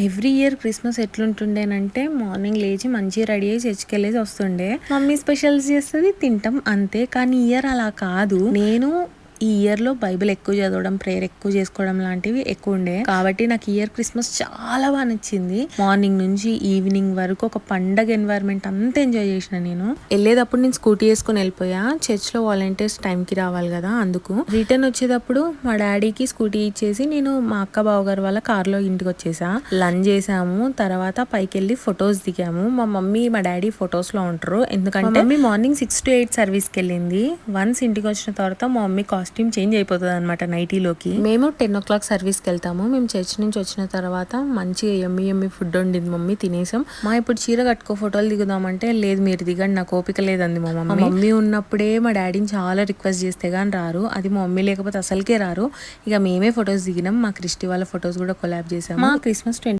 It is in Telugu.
ఎవ్రీ ఇయర్ క్రిస్మస్ ఎట్లుంటుండేనంటే మార్నింగ్ లేచి మంచిగా రెడీ అయ్యి చర్చికి వెళ్ళేసి వస్తుండే. మమ్మీ స్పెషల్స్ చేస్తుంది, తింటాం అంతే. కానీ ఇయర్ అలా కాదు. నేను ఈ ఇయర్ లో బైబిల్ ఎక్కువ చదవడం, ప్రేయర్ ఎక్కువ చేసుకోవడం లాంటివి ఎక్కువ ఉండే. కాబట్టి నాకు ఇయర్ క్రిస్మస్ చాలా బాగా నచ్చింది. మార్నింగ్ నుంచి ఈవినింగ్ వరకు ఒక పండగ ఎన్వైరన్మెంట్ అంతా ఎంజాయ్ చేసిన. నేను వెళ్ళేటప్పుడు నేను స్కూటీ వేసుకుని వెళ్ళిపోయా. చర్చ్ లో వాలంటీర్స్ టైం కి రావాలి కదా, అందుకు. రిటర్న్ వచ్చేటప్పుడు మా డాడీకి స్కూటీ ఇచ్చేసి నేను మా అక్క బావగారు వాళ్ళ కార్ లో ఇంటికి వచ్చేసా. లంచ్ చేసాము, తర్వాత పైకి వెళ్ళి ఫొటోస్ దిగాము. మా మమ్మీ మా డాడీ ఫొటోస్ లో ఉంటారు, ఎందుకంటే మమ్మీ మార్నింగ్ 6 to 8 సర్వీస్ కి వెళ్ళింది. వన్స్ ఇంటికి వచ్చిన తర్వాత మా మమ్మీ కాస్ట్యూమ్ చేంజ్ అయిపోతుంది అనమాట నైటీలోకి. మేము 10 o'clock సర్వీస్కి వెళ్తాము. మేము చర్చ్ నుంచి వచ్చిన తర్వాత మంచిగా యమ్మీ ఫుడ్ వండింది మమ్మీ, తినేసాం. మా ఇప్పుడు చీర కట్టుకో ఫోటోలు దిగుదామంటే లేదు మీరు దిగండి, నాకు ఓపిక లేదండి మా మమ్మీ. మమ్మీ ఉన్నప్పుడే మా డాడీని చాలా రిక్వెస్ట్ చేస్తే గానీ రారు, అది మా మమ్మీ లేకపోతే అసలుకే రారు. ఇక మేమే ఫొటోస్ దిగినాం. మా క్రిస్టి వాళ్ళ ఫొటోస్ కూడా కొలాబ్ చేసాము. మా క్రిస్మస్